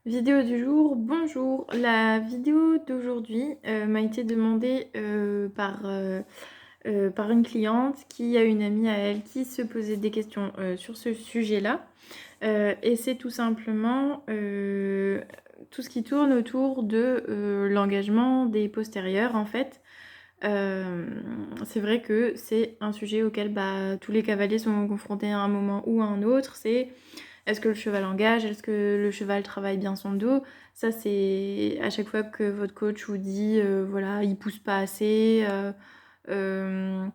Vidéo du jour, bonjour. La vidéo d'aujourd'hui m'a été demandée par une cliente qui a une amie à elle qui se posait des questions sur ce sujet-là. Et c'est tout simplement tout ce qui tourne autour de l'engagement des postérieurs en fait. C'est vrai que c'est un sujet auquel tous les cavaliers sont confrontés à un moment ou à un autre. C'est est-ce que le cheval engage? Est-ce que le cheval travaille bien son dos? Ça, c'est à chaque fois que votre coach vous dit, voilà, il pousse pas assez, euh,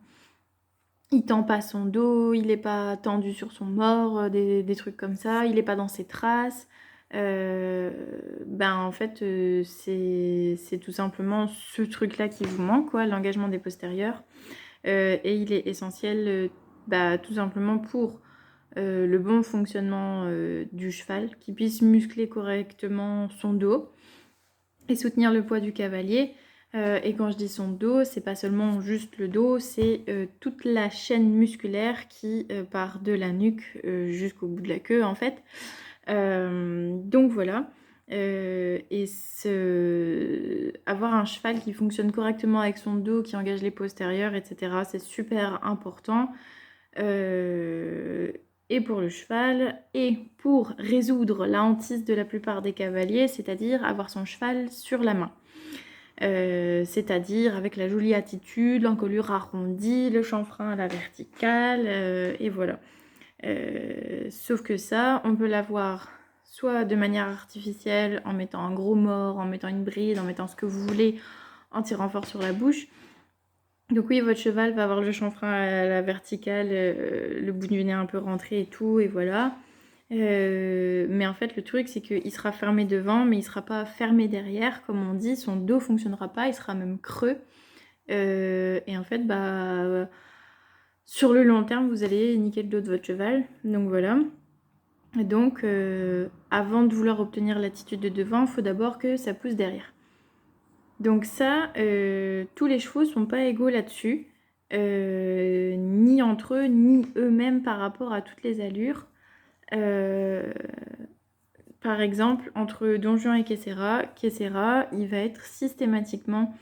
il tend pas son dos, il est pas tendu sur son mort, des trucs comme ça, il est pas dans ses traces. En fait, c'est tout simplement ce truc-là qui vous manque, quoi, l'engagement des postérieurs. Et il est essentiel, tout simplement pour le bon fonctionnement du cheval, qu'il puisse muscler correctement son dos et soutenir le poids du cavalier. Et quand je dis son dos, c'est pas seulement juste le dos, c'est toute la chaîne musculaire qui part de la nuque jusqu'au bout de la queue en fait. Donc voilà. Avoir un cheval qui fonctionne correctement avec son dos, qui engage les postérieurs, etc., c'est super important. Et pour le cheval, et pour résoudre la hantise de la plupart des cavaliers, c'est-à-dire avoir son cheval sur la main. C'est-à-dire avec la jolie attitude, l'encolure arrondie, le chanfrein à la verticale, et voilà. Sauf que ça, on peut l'avoir soit de manière artificielle, en mettant un gros mort, en mettant une bride, en mettant ce que vous voulez, en tirant fort sur la bouche. Donc oui, votre cheval va avoir le chanfrein à la verticale, le bout du nez un peu rentré et tout, et voilà. Mais en fait, le truc, c'est qu'il sera fermé devant, mais il sera pas fermé derrière, comme on dit. Son dos fonctionnera pas, il sera même creux. Et en fait, sur le long terme, vous allez niquer le dos de votre cheval. Donc voilà. Et donc, avant de vouloir obtenir l'attitude de devant, il faut d'abord que ça pousse derrière. Donc ça, tous les chevaux sont pas égaux là-dessus, ni entre eux, ni eux-mêmes par rapport à toutes les allures. Par exemple, entre Don Juan et Kessera, il va être systématiquement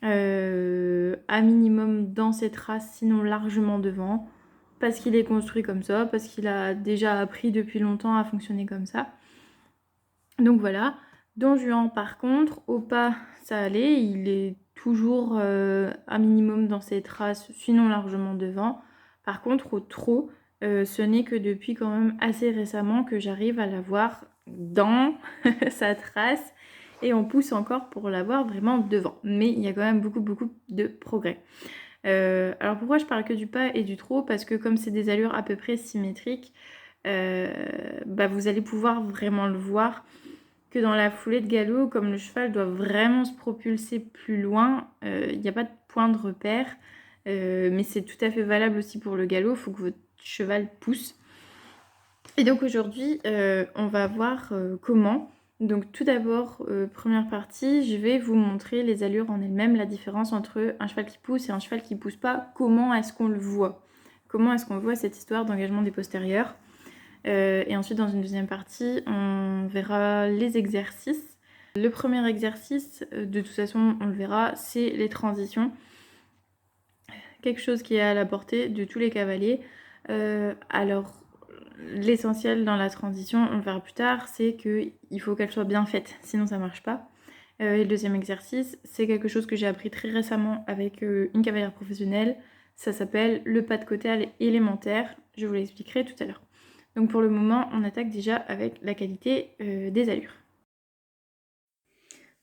à minimum dans ses traces, sinon largement devant, parce qu'il est construit comme ça, parce qu'il a déjà appris depuis longtemps à fonctionner comme ça. Donc voilà. Don Juan, par contre, au pas, ça allait, il est toujours à minimum dans ses traces, sinon largement devant. Par contre, au trot, ce n'est que depuis quand même assez récemment que j'arrive à l'avoir dans sa trace et on pousse encore pour l'avoir vraiment devant. Mais il y a quand même beaucoup de progrès. Alors pourquoi je parle que du pas et du trot? Parce que comme c'est des allures à peu près symétriques, vous allez pouvoir vraiment le voir que dans la foulée de galop, comme le cheval doit vraiment se propulser plus loin, il n'y a pas de point de repère, mais c'est tout à fait valable aussi pour le galop, il faut que votre cheval pousse. Et donc aujourd'hui, on va voir comment. Donc tout d'abord, première partie, je vais vous montrer les allures en elles-mêmes, la différence entre un cheval qui pousse et un cheval qui pousse pas, comment est-ce qu'on le voit. Comment est-ce qu'on voit cette histoire d'engagement des postérieurs. Et ensuite, dans une deuxième partie, on verra les exercices. Le premier exercice, de toute façon, on le verra, c'est les transitions. Quelque chose qui est à la portée de tous les cavaliers. Alors, l'essentiel dans la transition, on le verra plus tard, c'est qu'il faut qu'elle soit bien faite, sinon ça marche pas. Et le deuxième exercice, c'est quelque chose que j'ai appris très récemment avec une cavalière professionnelle. Ça s'appelle le pas de côté élémentaire. Je vous l'expliquerai tout à l'heure. Donc pour le moment, on attaque déjà avec la qualité des allures.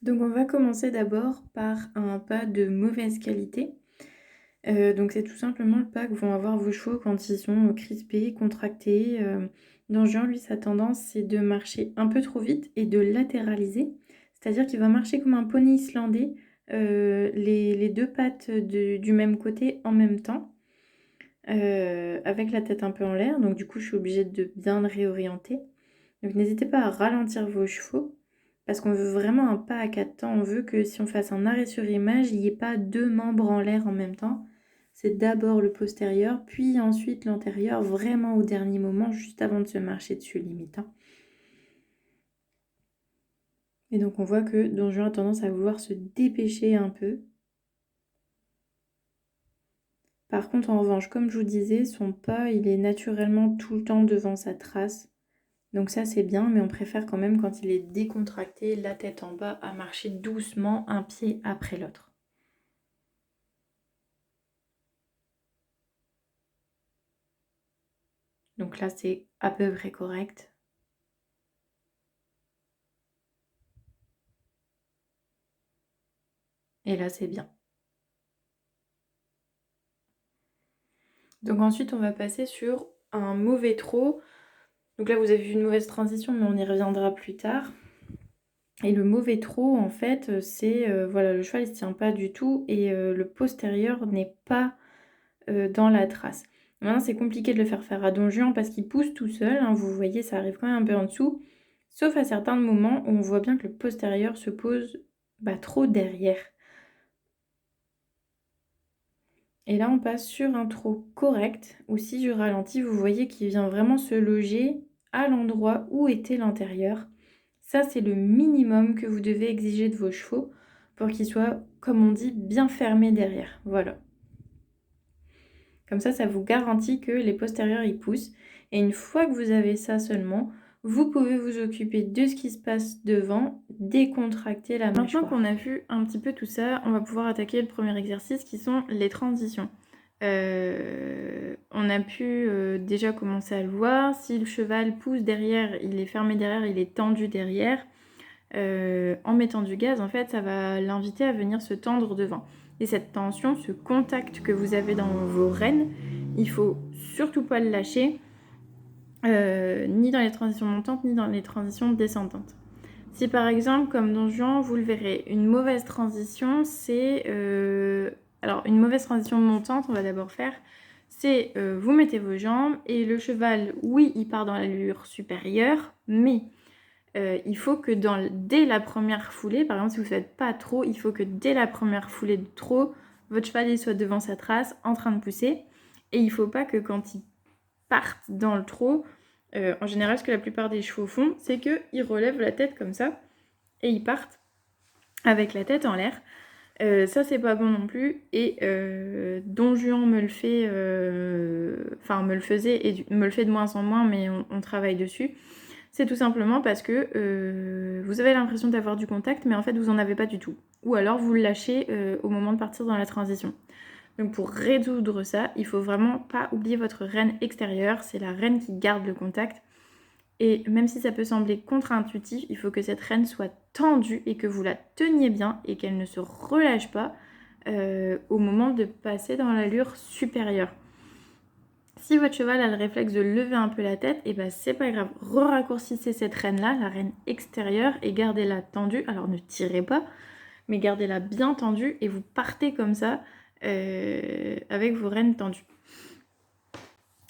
Donc on va commencer d'abord par un pas de mauvaise qualité. Donc c'est tout simplement le pas que vont avoir vos chevaux quand ils sont crispés, contractés. Dans Juan, lui, sa tendance, c'est de marcher un peu trop vite et de latéraliser. C'est-à-dire qu'il va marcher comme un poney islandais, les deux pattes du même côté en même temps. Avec la tête un peu en l'air, donc du coup je suis obligée de bien le réorienter. Donc n'hésitez pas à ralentir vos chevaux, parce qu'on veut vraiment un pas à quatre temps. On veut que si on fasse un arrêt sur image, il n'y ait pas deux membres en l'air en même temps. C'est d'abord le postérieur, puis ensuite l'antérieur, vraiment au dernier moment, juste avant de se marcher dessus limite, hein. Et donc on voit que Don Juan a tendance à vouloir se dépêcher un peu. Par contre, en revanche, comme je vous disais, son pas, il est naturellement tout le temps devant sa trace. Donc ça, c'est bien, mais on préfère quand même quand il est décontracté, la tête en bas, à marcher doucement, un pied après l'autre. Donc là, c'est à peu près correct. Et là, c'est bien. Donc ensuite, on va passer sur un mauvais trot. Donc là, vous avez vu une mauvaise transition, mais on y reviendra plus tard. Et le mauvais trot, en fait, c'est voilà, le cheval il se tient pas du tout et le postérieur n'est pas dans la trace. Maintenant, c'est compliqué de le faire à Don Juan parce qu'il pousse tout seul, hein, vous voyez, ça arrive quand même un peu en dessous, sauf à certains moments où on voit bien que le postérieur se pose trop derrière. Et là, on passe sur un trot correct, où si je ralentis, vous voyez qu'il vient vraiment se loger à l'endroit où était l'antérieur. Ça, c'est le minimum que vous devez exiger de vos chevaux pour qu'ils soient, comme on dit, bien fermés derrière. Voilà. Comme ça vous garantit que les postérieurs y poussent. Et une fois que vous avez ça seulement, vous pouvez vous occuper de ce qui se passe devant, décontracter la mâchoire. Maintenant qu'on a vu un petit peu tout ça, on va pouvoir attaquer le premier exercice qui sont les transitions. On a pu déjà commencer à le voir. Si le cheval pousse derrière, il est fermé derrière, il est tendu derrière. En mettant du gaz, en fait, ça va l'inviter à venir se tendre devant. Et cette tension, ce contact que vous avez dans vos rênes, il faut surtout pas le lâcher, ni dans les transitions montantes, ni dans les transitions descendantes. Si par exemple, comme Don Juan, vous le verrez, une mauvaise transition, c'est... alors, une mauvaise transition montante, on va d'abord faire, c'est vous mettez vos jambes et le cheval, oui, il part dans l'allure supérieure, mais il faut que dès la première foulée, par exemple si vous ne faites pas trop, il faut que dès la première foulée de trot, votre cheval il soit devant sa trace en train de pousser. Et il ne faut pas que quand il parte dans le trot, en général ce que la plupart des chevaux font, c'est qu'ils relèvent la tête comme ça et ils partent avec la tête en l'air. Ça c'est pas bon non plus et Don Juan me le fait, me le faisait et me le fait de moins en moins, mais on travaille dessus. C'est tout simplement parce que vous avez l'impression d'avoir du contact, mais en fait vous en avez pas du tout. Ou alors vous le lâchez au moment de partir dans la transition. Donc pour résoudre ça, il faut vraiment pas oublier votre reine extérieure, c'est la reine qui garde le contact. Et même si ça peut sembler contre-intuitif, il faut que cette reine soit tendue et que vous la teniez bien et qu'elle ne se relâche pas au moment de passer dans l'allure supérieure. Si votre cheval a le réflexe de lever un peu la tête, et ben c'est pas grave. Raccourcissez cette reine-là, la reine extérieure, et gardez-la tendue. Alors ne tirez pas, mais gardez-la bien tendue et vous partez comme ça avec vos rênes tendues.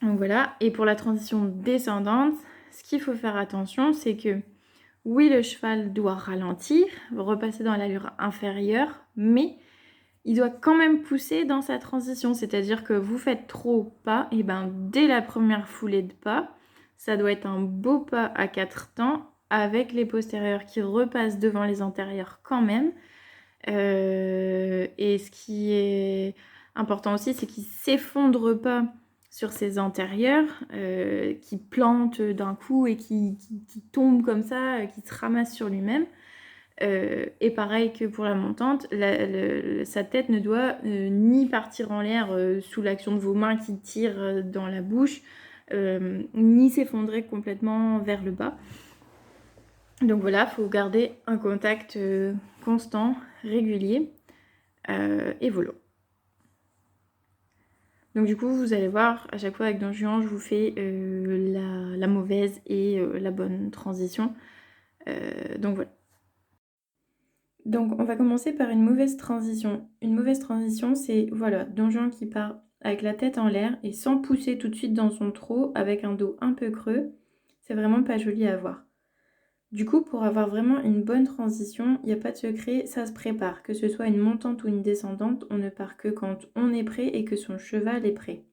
Donc voilà. Et pour la transition descendante, ce qu'il faut faire attention, c'est que oui, le cheval doit ralentir, repasser dans l'allure inférieure, mais il doit quand même pousser dans sa transition. C'est-à-dire que vous faites trop pas, et ben dès la première foulée de pas, ça doit être un beau pas à 4 temps avec les postérieurs qui repassent devant les antérieurs quand même. Et ce qui est important aussi, c'est qu'il ne s'effondre pas sur ses antérieurs, qui plantent d'un coup et qui tombe comme ça, qui se ramasse sur lui-même. Et pareil que pour la montante, sa tête ne doit ni partir en l'air sous l'action de vos mains qui tirent dans la bouche, ni s'effondrer complètement vers le bas. Donc voilà, il faut garder un contact constant, régulier et volo. Donc du coup, vous allez voir, à chaque fois avec Don Juan, je vous fais la mauvaise et la bonne transition. Donc voilà. Donc on va commencer par une mauvaise transition. Une mauvaise transition, c'est voilà, Don Juan qui part avec la tête en l'air et sans pousser tout de suite dans son trot, avec un dos un peu creux. C'est vraiment pas joli à voir. Du coup, pour avoir vraiment une bonne transition, il n'y a pas de secret, ça se prépare. Que ce soit une montante ou une descendante, on ne part que quand on est prêt et que son cheval est prêt.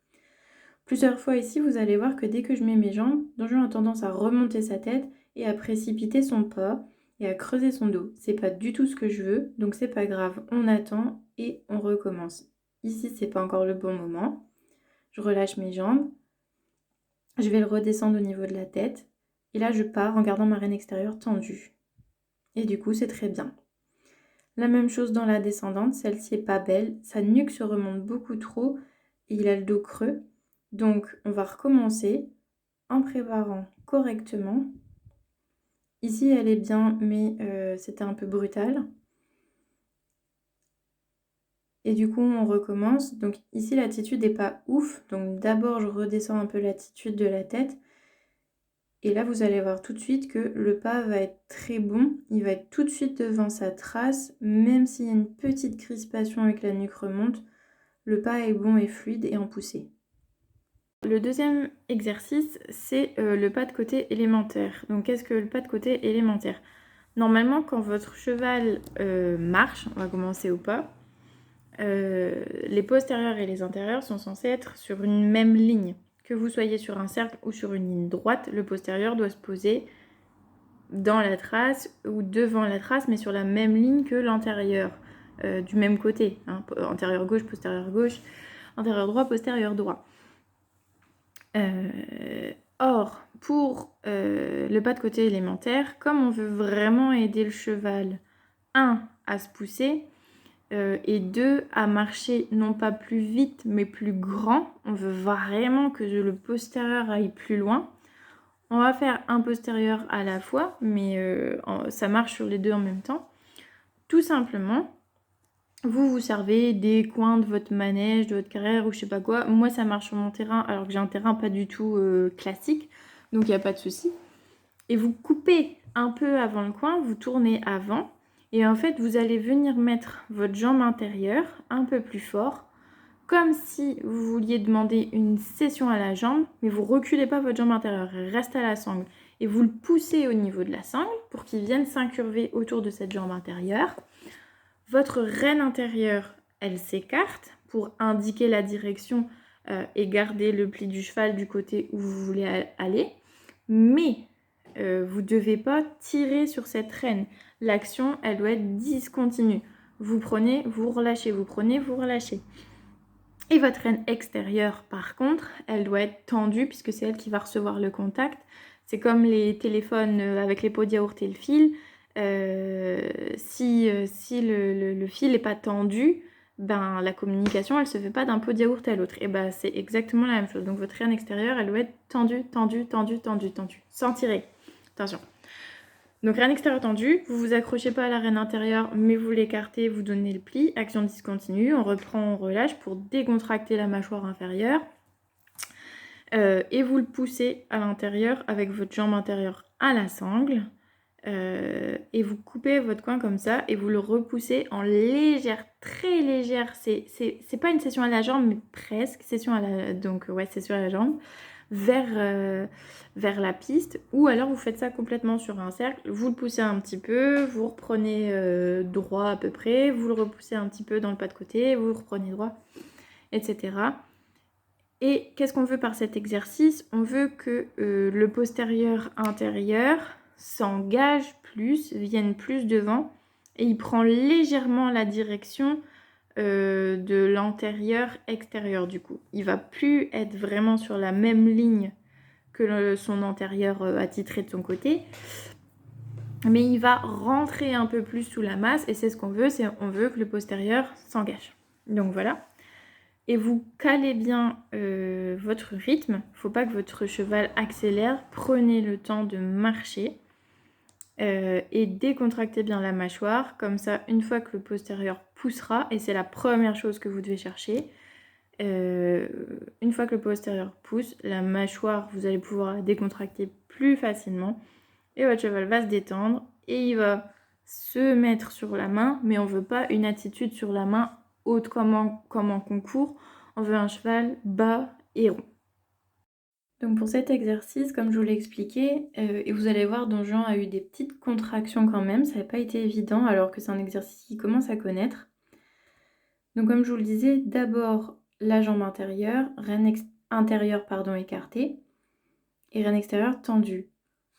Plusieurs fois ici, vous allez voir que dès que je mets mes jambes, Don Juan a tendance à remonter sa tête et à précipiter son pas. et à creuser son dos. C'est pas du tout ce que je veux, donc c'est pas grave, on attend et on recommence. Ici, c'est pas encore le bon moment. Je relâche mes jambes. Je vais le redescendre au niveau de la tête. Et là, je pars en gardant ma reine extérieure tendue. Et du coup, c'est très bien. La même chose dans la descendante, celle-ci est pas belle. Sa nuque se remonte beaucoup trop et il a le dos creux. Donc, on va recommencer en préparant correctement. Ici, elle est bien, mais c'était un peu brutal. Et du coup, on recommence. Donc ici, l'attitude n'est pas ouf. Donc d'abord, je redescends un peu l'attitude de la tête. Et là, vous allez voir tout de suite que le pas va être très bon. Il va être tout de suite devant sa trace. Même s'il y a une petite crispation avec la nuque remonte, le pas est bon et fluide et en poussée. Le deuxième exercice, c'est le pas de côté élémentaire. Donc qu'est-ce que le pas de côté élémentaire? Normalement, quand votre cheval marche, on va commencer au pas, les postérieurs et les antérieurs sont censés être sur une même ligne. Que vous soyez sur un cercle ou sur une ligne droite, le postérieur doit se poser dans la trace ou devant la trace, mais sur la même ligne que l'antérieur, du même côté. Hein. Antérieur gauche, antérieur droit, postérieur droit. Or, pour le pas de côté élémentaire, comme on veut vraiment aider le cheval, 1, à se pousser, et 2, à marcher non pas plus vite, mais plus grand, on veut vraiment que le postérieur aille plus loin. On va faire un postérieur à la fois, mais ça marche sur les deux en même temps. Tout simplement, vous vous servez des coins de votre manège, de votre carrière ou je sais pas quoi. Moi, ça marche sur mon terrain, alors que j'ai un terrain pas du tout classique, donc il n'y a pas de souci. Et vous coupez un peu avant le coin, vous tournez avant, et en fait, vous allez venir mettre votre jambe intérieure un peu plus fort, comme si vous vouliez demander une cession à la jambe, mais vous reculez pas votre jambe intérieure, elle reste à la sangle. Et vous le poussez au niveau de la sangle pour qu'il vienne s'incurver autour de cette jambe intérieure. Votre reine intérieure, elle s'écarte pour indiquer la direction et garder le pli du cheval du côté où vous voulez aller. Mais vous ne devez pas tirer sur cette reine. L'action, elle doit être discontinue. Vous prenez, vous relâchez, vous prenez, vous relâchez. Et votre reine extérieure, par contre, elle doit être tendue puisque c'est elle qui va recevoir le contact. C'est comme les téléphones avec les pots de yaourt et le fil. Si le fil n'est pas tendu, ben, la communication, elle ne se fait pas d'un pot de yaourt à l'autre. Et ben, c'est exactement la même chose. Donc votre reine extérieure, elle doit être tendue, tendue, tendue, tendue, tendue. Sans tirer. Attention. Donc reine extérieure tendue, vous vous accrochez pas à la reine intérieure, mais vous l'écartez, vous donnez le pli, action discontinue, on reprend, on relâche pour décontracter la mâchoire inférieure. Et vous le poussez à l'intérieur avec votre jambe intérieure à la sangle. Et vous coupez votre coin comme ça et vous le repoussez en légère, très légère. C'est pas une session à la jambe, mais presque session à la, donc ouais, session à la jambe vers la piste. Ou alors vous faites ça complètement sur un cercle. Vous le poussez un petit peu, vous reprenez droit à peu près, vous le repoussez un petit peu dans le pas de côté, vous reprenez droit, etc. Et qu'est-ce qu'on veut par cet exercice? On veut que le postérieur intérieur s'engage plus, vienne plus devant, et il prend légèrement la direction de l'antérieur extérieur du coup. Il va plus être vraiment sur la même ligne que son antérieur attitré de son côté, mais il va rentrer un peu plus sous la masse, et c'est ce qu'on veut, on veut que le postérieur s'engage. Donc voilà. Et vous calez bien votre rythme. Il ne faut pas que votre cheval accélère. Prenez le temps de marcher et décontractez bien la mâchoire. Comme ça, une fois que le postérieur poussera, et c'est la première chose que vous devez chercher, une fois que le postérieur pousse, la mâchoire, vous allez pouvoir la décontracter plus facilement. Et votre cheval va se détendre et il va se mettre sur la main, mais on ne veut pas une attitude sur la main haute comme en concours. On veut un cheval bas et rond. Donc pour cet exercice, comme je vous l'ai expliqué, et vous allez voir, Don Juan a eu des petites contractions quand même, ça n'a pas été évident alors que c'est un exercice qu'il commence à connaître. Donc comme je vous le disais, d'abord la jambe intérieure, reine intérieure écartée, et reine extérieure tendue.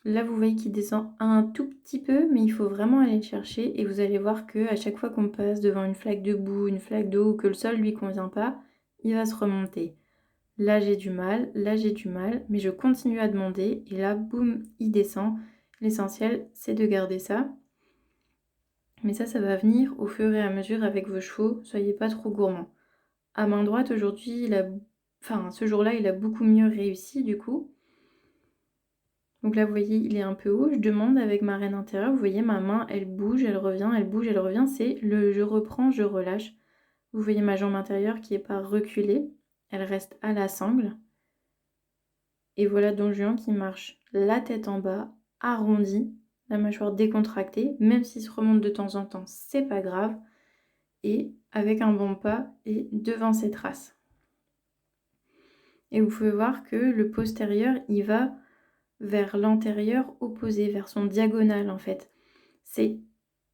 Là, vous voyez qu'il descend un tout petit peu, mais il faut vraiment aller le chercher et vous allez voir qu'à chaque fois qu'on passe devant une flaque de boue, une flaque d'eau, ou que le sol lui convient pas, il va se remonter. Là, j'ai du mal, là, j'ai du mal, mais je continue à demander et là, boum, il descend. L'essentiel, c'est de garder ça. Mais ça va venir au fur et à mesure avec vos chevaux, soyez pas trop gourmands. À main droite, aujourd'hui, ce jour-là, il a beaucoup mieux réussi du coup. Donc là, vous voyez, il est un peu haut. Je demande avec ma reine intérieure, vous voyez, ma main, elle bouge, elle revient, elle bouge, elle revient. C'est le je reprends, je relâche. Vous voyez ma jambe intérieure qui n'est pas reculée. Elle reste à la sangle. Et voilà Don Juan qui marche la tête en bas, arrondie, la mâchoire décontractée. Même s'il se remonte de temps en temps, c'est pas grave. Et avec un bon pas et devant ses traces. Et vous pouvez voir que le postérieur, il va vers l'antérieur opposé, vers son diagonale en fait. C'est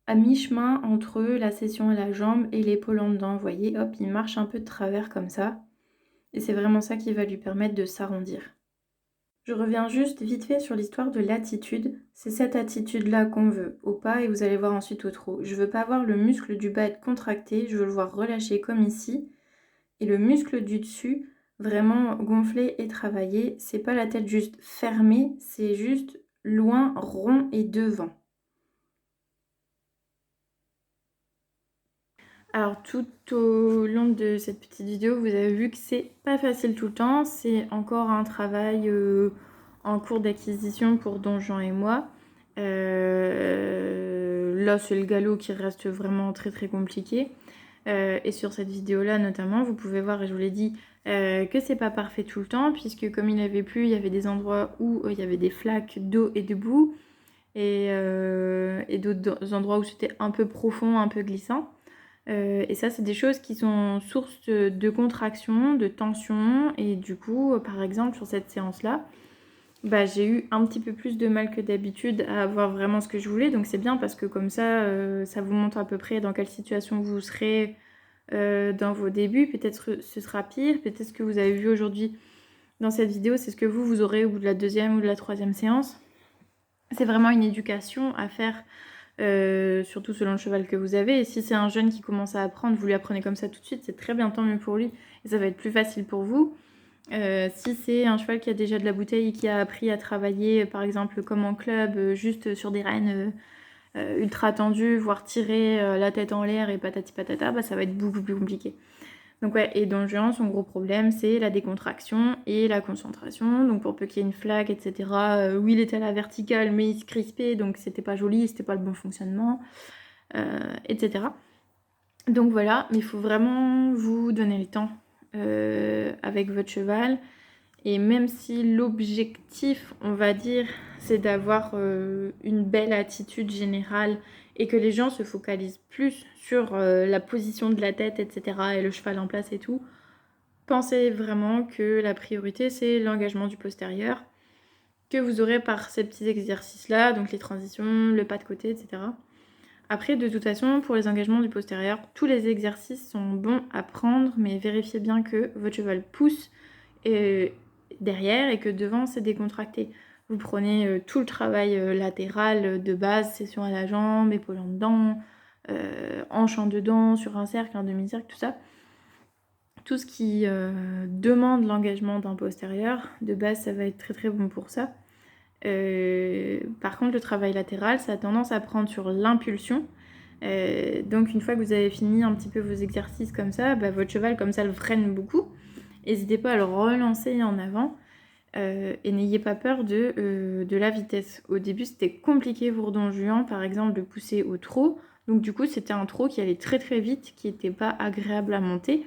à mi-chemin entre la session à la jambe et l'épaule en dedans. Vous voyez, hop, il marche un peu de travers comme ça. Et c'est vraiment ça qui va lui permettre de s'arrondir. Je reviens juste vite fait sur l'histoire de l'attitude. C'est cette attitude-là qu'on veut, au pas et vous allez voir ensuite au trot. Je veux pas voir le muscle du bas être contracté, je veux le voir relâché comme ici. Et le muscle du dessus, vraiment gonflé et travaillé. C'est pas la tête juste fermée, c'est juste loin, rond et devant. Alors tout au long de cette petite vidéo, vous avez vu que c'est pas facile tout le temps. C'est encore un travail en cours d'acquisition pour Don Juan et moi. Là, c'est le galop qui reste vraiment très très compliqué. Et sur cette vidéo-là notamment, vous pouvez voir, et je vous l'ai dit, que c'est pas parfait tout le temps, puisque comme il avait plu, il y avait des endroits où il y avait des flaques d'eau et de boue, et d'autres endroits où c'était un peu profond, un peu glissant. Et ça, c'est des choses qui sont source de contraction, de tension, et du coup, par exemple, sur cette séance-là, j'ai eu un petit peu plus de mal que d'habitude à avoir vraiment ce que je voulais, donc c'est bien parce que comme ça, ça vous montre à peu près dans quelle situation vous serez dans vos débuts. Peut-être que ce sera pire, peut-être ce que vous avez vu aujourd'hui dans cette vidéo, c'est ce que vous aurez au bout de la deuxième ou de la troisième séance. C'est vraiment une éducation à faire, surtout selon le cheval que vous avez. Et si c'est un jeune qui commence à apprendre, vous lui apprenez comme ça tout de suite, c'est très bien, tant mieux pour lui, et ça va être plus facile pour vous. Si c'est un cheval qui a déjà de la bouteille et qui a appris à travailler, par exemple comme en club, juste sur des rênes ultra tendues, voire tirer la tête en l'air et patati patata, ça va être beaucoup plus compliqué. Donc ouais, et Don Juan, son gros problème, c'est la décontraction et la concentration. Donc pour peu qu'il y ait une flaque, etc. Oui, il était à la verticale, mais il se crispait, donc c'était pas joli, c'était pas le bon fonctionnement, etc. Donc voilà, mais il faut vraiment vous donner le temps avec votre cheval. Et même si l'objectif, on va dire, c'est d'avoir une belle attitude générale et que les gens se focalisent plus sur la position de la tête, etc. et le cheval en place et tout, pensez vraiment que la priorité, c'est l'engagement du postérieur que vous aurez par ces petits exercices-là, donc les transitions, le pas de côté, etc. Après, de toute façon, pour les engagements du postérieur, tous les exercices sont bons à prendre, mais vérifiez bien que votre cheval pousse derrière et que devant, c'est décontracté. Vous prenez tout le travail latéral de base, session à la jambe, épaule en dedans, hanche en dedans, sur un cercle, un demi-cercle, tout ça. Tout ce qui demande l'engagement d'un postérieur, de base, ça va être très très bon pour ça. Par contre, le travail latéral, ça a tendance à prendre sur l'impulsion. Donc une fois que vous avez fini un petit peu vos exercices comme ça, votre cheval comme ça le freine beaucoup. N'hésitez pas à le relancer en avant et n'ayez pas peur de la vitesse. Au début c'était compliqué pour Don Juan par exemple de pousser au trot, donc du coup c'était un trot qui allait très très vite, qui n'était pas agréable à monter.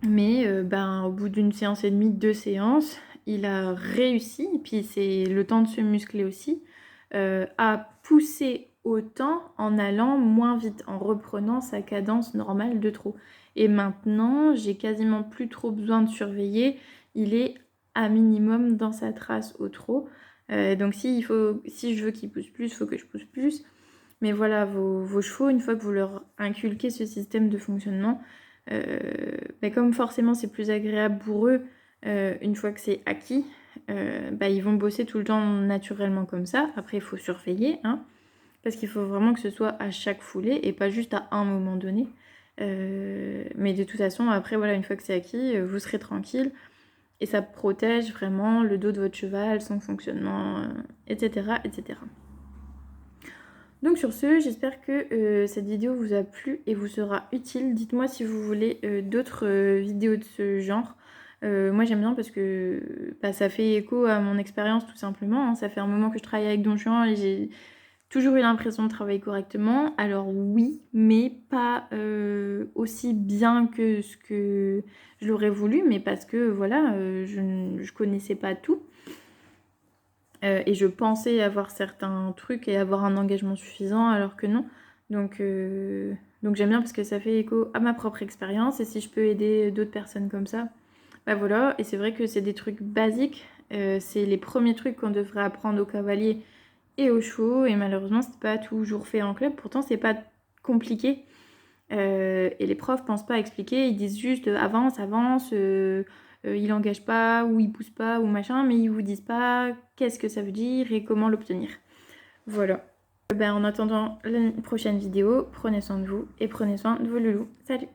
Mais au bout d'une séance et demie, 2 séances, il a réussi, et puis c'est le temps de se muscler aussi, à pousser autant en allant moins vite, en reprenant sa cadence normale de trot. Et maintenant, j'ai quasiment plus trop besoin de surveiller, il est à minimum dans sa trace au trot. Donc si je veux qu'il pousse plus, il faut que je pousse plus. Mais voilà, vos chevaux, une fois que vous leur inculquez ce système de fonctionnement, comme forcément c'est plus agréable pour eux une fois que c'est acquis, ils vont bosser tout le temps naturellement comme ça. Après, il faut surveiller, hein, parce qu'il faut vraiment que ce soit à chaque foulée et pas juste à un moment donné. Mais de toute façon, après, voilà, une fois que c'est acquis, vous serez tranquille. Et ça protège vraiment le dos de votre cheval, son fonctionnement, etc., etc. Donc sur ce, j'espère que cette vidéo vous a plu et vous sera utile. Dites-moi si vous voulez d'autres vidéos de ce genre. Moi j'aime bien parce que ça fait écho à mon expérience tout simplement, hein. Ça fait un moment que je travaille avec Don Juan et j'ai toujours eu l'impression de travailler correctement. Alors oui, mais pas aussi bien que ce que je l'aurais voulu, mais parce que voilà, je connaissais pas tout. Et je pensais avoir certains trucs et avoir un engagement suffisant alors que non. Donc j'aime bien parce que ça fait écho à ma propre expérience et si je peux aider d'autres personnes comme ça, voilà. Et c'est vrai que c'est des trucs basiques, c'est les premiers trucs qu'on devrait apprendre aux cavaliers et aux chevaux et malheureusement c'est pas toujours fait en club, pourtant c'est pas compliqué. Et les profs pensent pas à expliquer, ils disent juste avance, avance, il engage pas ou il pousse pas ou machin, mais ils vous disent pas qu'est-ce que ça veut dire et comment l'obtenir. Voilà. En attendant la prochaine vidéo, prenez soin de vous et prenez soin de vos loulous. Salut!